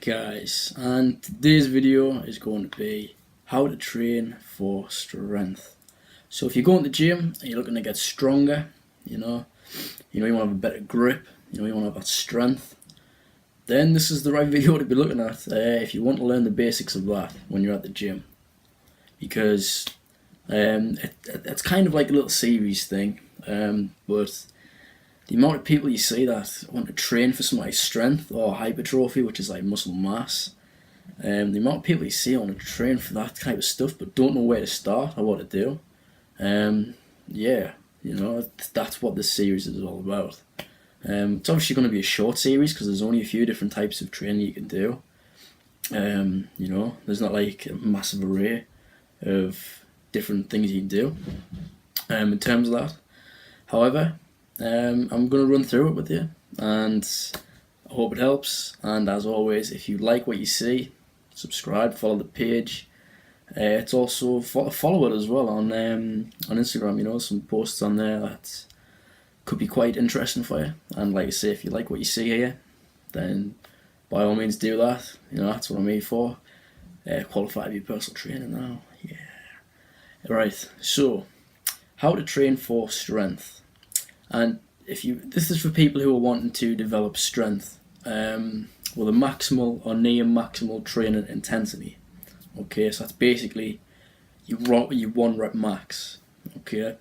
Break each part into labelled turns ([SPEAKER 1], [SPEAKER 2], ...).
[SPEAKER 1] Alright guys, and today's video is going to be how to train for strength. So if you're going to the gym and you're looking to get stronger, you want to have a better grip, you want to have that strength, then this is the right video to be looking at if you want to learn the basics of that when you're at the gym. Because it's kind of like a little series thing, but the amount of people you see that want to train for something like strength or hypertrophy, which is like muscle mass, the amount of people you see want to train for that type of stuff but don't know where to start or what to do, that's what this series is all about. It's obviously going to be a short series because there's only a few different types of training you can do. There's not like a massive array of different things you can do in terms of that. However, I'm going to run through it with you, and I hope it helps. And as always, if you like what you see, subscribe, follow the page. It's also follow it as well on Instagram. Some posts on there that could be quite interesting for you. And like I say, if you like what you see here, then by all means do that. That's what I'm here for. Qualify to be personal trainer now. Yeah. Right. So, how to train for strength. And this is for people who are wanting to develop strength with a maximal or near maximal training intensity. Okay, so that's basically your 1 rep max. Okay,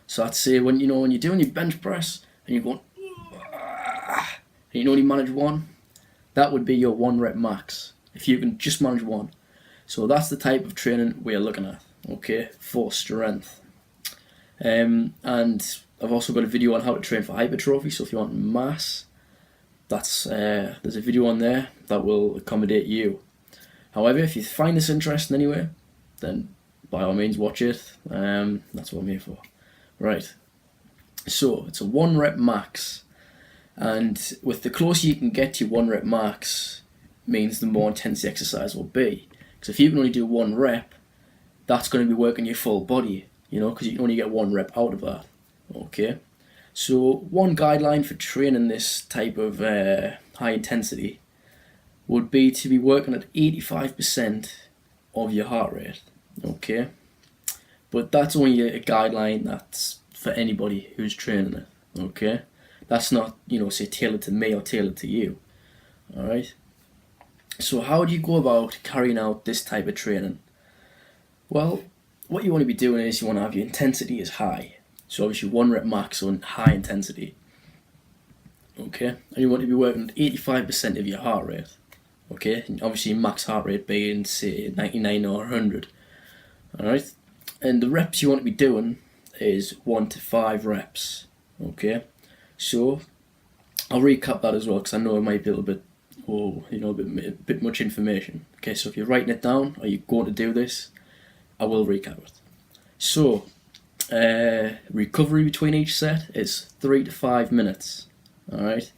[SPEAKER 1] so I'd say when you're doing your bench press and you're going and you only manage one, that would be your 1 rep max if you can just manage one. So that's the type of training we're looking at. Okay, for strength. And I've also got a video on how to train for hypertrophy, so if you want mass, there's a video on there that will accommodate you. However, if you find this interesting anyway, then by all means watch it. That's what I'm here for. Right, so it's a 1 rep max, and with the closer you can get to your 1 rep max, means the more intense the exercise will be. Because if you can only do 1 rep, that's going to be working your full body, because you can only get 1 rep out of that. Okay, so one guideline for training this type of high intensity would be to be working at 85% of your heart rate. Okay, but that's only a guideline that's for anybody who's training it. Okay, that's not say tailored to me or tailored to you. Alright, so how do you go about carrying out this type of training? Well, what you want to be doing is you want to have your intensity as high. So obviously 1 rep max on high intensity. Okay, and you want to be working at 85% of your heart rate. Okay, and obviously your max heart rate being say 99 or 100. Alright, and the reps you want to be doing is 1 to 5 reps. Okay, so I'll recap that as well because I know it might be a little bit, a bit much information. Okay, so if you're writing it down or you're going to do this, I will recap it. So, recovery between each set is 3 to 5 minutes. Alright,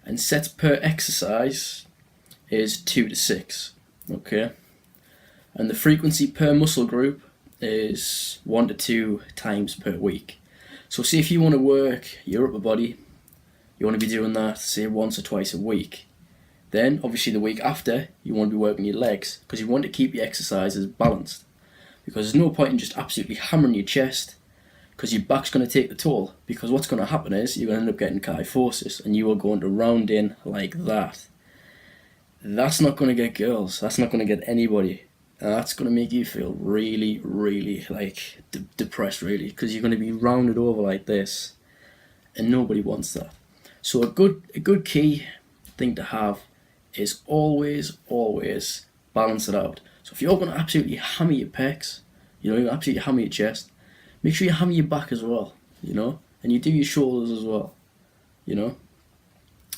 [SPEAKER 1] and sets per exercise is 2 to 6. Okay, and the frequency per muscle group is 1 to 2 times per week. So see, if you want to work your upper body, you want to be doing that say once or twice a week. Then obviously the week after you want to be working your legs, because you want to keep your exercises balanced. Because there's no point in just absolutely hammering your chest, because your back's going to take the toll. Because what's going to happen is you're going to end up getting kyphosis and you are going to round in like that. That's not going to get girls, that's not going to get anybody. And that's going to make you feel really, really like depressed really, because you're going to be rounded over like this, and nobody wants that. So a good key thing to have is always balance it out. So if you're going to absolutely hammer your pecs, you absolutely hammer your chest, make sure you hammer your back as well, and you do your shoulders as well,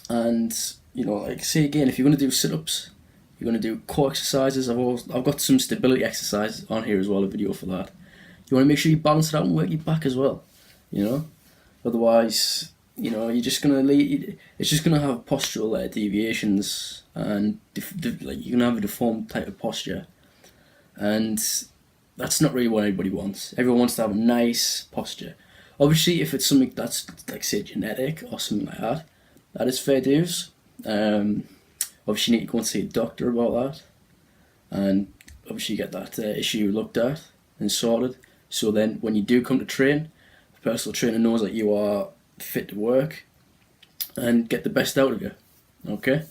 [SPEAKER 1] and like say again, if you're going to do sit-ups, you're going to do core exercises. I've got some stability exercises on here as well, a video for that. You want to make sure you balance it out and work your back as well, otherwise you're just going to it's just going to have postural deviations, and you're going to have a deformed type of posture, and that's not really what anybody wants. Everyone wants to have a nice posture. Obviously, if it's something that's like say genetic or something like that, that is fair dues. Obviously you need to go and see a doctor about that, and obviously get that issue looked at and sorted. So then when you do come to train, the personal trainer knows that you are fit to work and get the best out of you. Okay?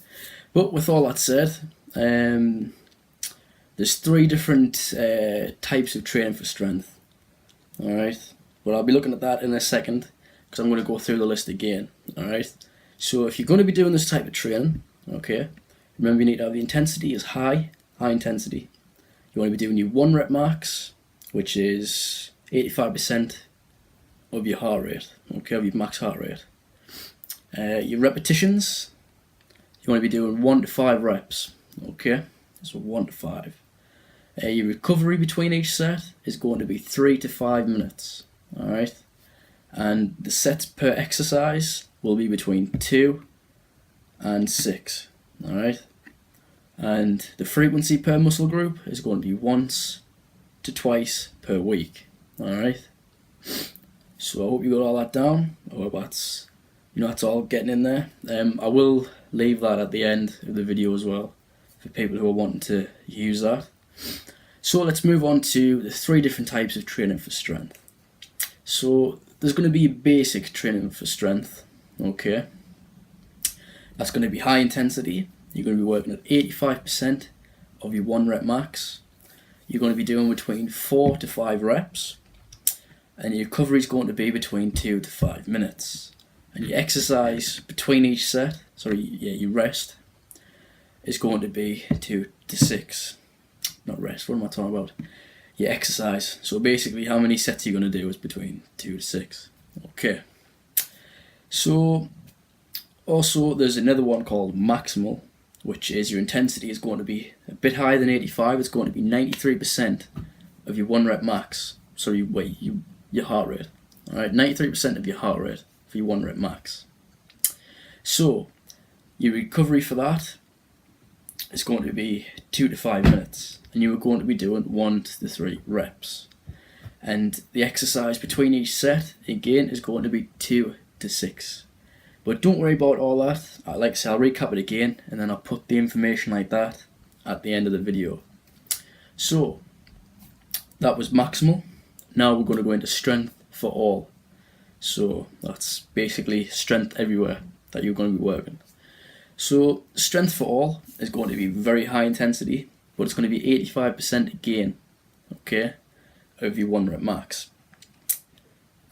[SPEAKER 1] But with all that said, there's 3 different types of training for strength. Alright? But I'll be looking at that in a second, because I'm going to go through the list again. Alright? So if you're going to be doing this type of training, okay, remember you need to have the intensity is high intensity. You want to be doing your 1 rep max, which is 85% of your heart rate, okay, of your max heart rate. Your repetitions, you want to be doing 1 to 5 reps, okay, so 1 to 5. Your recovery between each set is going to be 3 to 5 minutes, alright, and the sets per exercise will be between 2 and 6, alright, and the frequency per muscle group is going to be once to twice per week, alright. So I hope you got all that down. I hope that's, that's all getting in there. I will leave that at the end of the video as well for people who are wanting to use that. So let's move on to the 3 different types of training for strength. So there's going to be basic training for strength, okay. That's going to be high intensity. You're going to be working at 85% of your 1 rep max. You're going to be doing between 4 to 5 reps, and your recovery is going to be between 2 to 5 minutes. And your exercise between each set, your rest, is going to be 2 to 6. Not rest, what am I talking about? Your exercise. So basically how many sets you're going to do is between 2 to 6. Okay. So also there's another one called maximal, which is your intensity is going to be a bit higher than 85. It's going to be 93% of your 1 rep max. Your heart rate. Alright, 93% of your heart rate for your 1 rep max. So your recovery for that is going to be 2 to 5 minutes, and you are going to be doing 1 to 3 reps. And the exercise between each set again is going to be 2 to 6. But don't worry about all that. Like I said, I'll recap it again, and then I'll put the information like that at the end of the video. So that was maximal. Now we're going to go into strength for all. So that's basically strength everywhere that you're going to be working. So strength for all is going to be very high intensity, but it's going to be 85% again, okay, of your 1 rep max.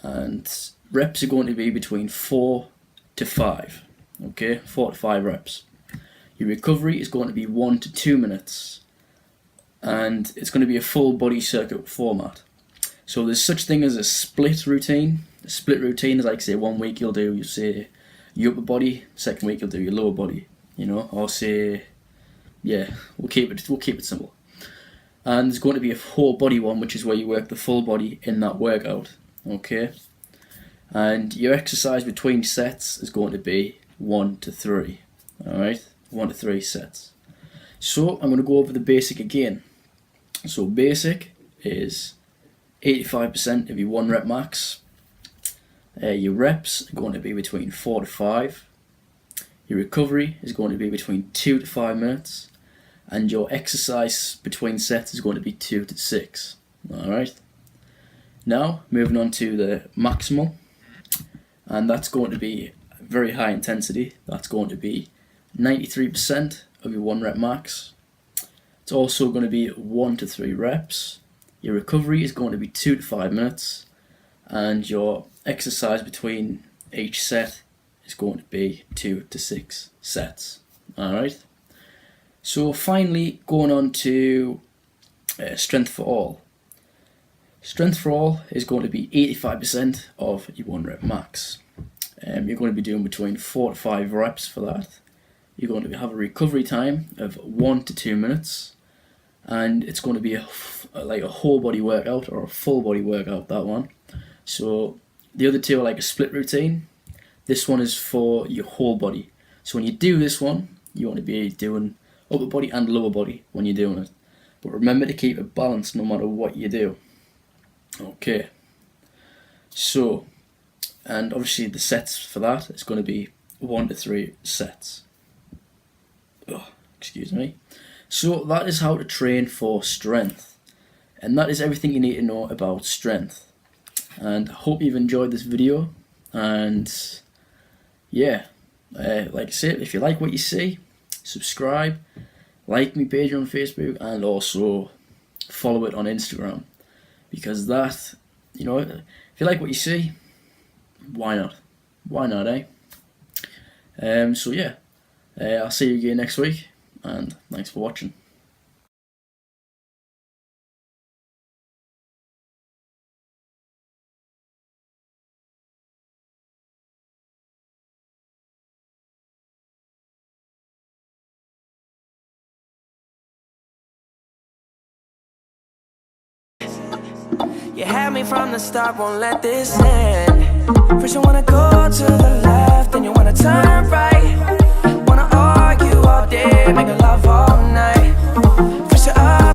[SPEAKER 1] And reps are going to be between 4 to 5, okay, 4 to 5 reps. Your recovery is going to be 1 to 2 minutes, and it's going to be a full body circuit format. So there's such thing as a split routine. A split routine is like, say, 1 week you'll do your upper body, 2nd week you'll do your lower body, or say, yeah, we'll keep it simple. And there's going to be a whole body one, which is where you work the full body in that workout, okay. And your exercise between sets is going to be 1 to 3, alright, 1 to 3 sets. So I'm going to go over the basic again. So basic is 85% of your 1 rep max. Your reps are going to be between 4 to 5. Your recovery is going to be between 2 to 5 minutes. And your exercise between sets is going to be 2 to 6. Alright. Now, moving on to the maximal. And that's going to be very high intensity. That's going to be 93% of your 1 rep max. It's also going to be 1 to 3 reps. Your recovery is going to be 2 to 5 minutes, and your exercise between each set is going to be 2 to 6 sets. Alright, so finally going on to strength for all. Strength for all is going to be 85% of your 1 rep max. You're going to be doing between 4 to 5 reps for that. You're going to have a recovery time of 1 to 2 minutes, and it's going to be like a whole body workout or a full body workout, that one. So the other two are like a split routine. This one is for your whole body. So when you do this one, you want to be doing upper body and lower body when you're doing it. But remember to keep it balanced no matter what you do. Okay. So, and obviously the sets for that is going to be 1 to 3 sets. excuse me. So that is how to train for strength, and that is everything you need to know about strength. And I hope you've enjoyed this video, and yeah, like I said, if you like what you see, subscribe, like my page on Facebook, and also follow it on Instagram, because that, you know, if you like what you see, why not? Why not, eh? So yeah, I'll see you again next week, and thanks for watching.
[SPEAKER 2] You had me from the start, won't let this end. First you wanna go to the left, then you wanna turn right. Wanna argue all day, make a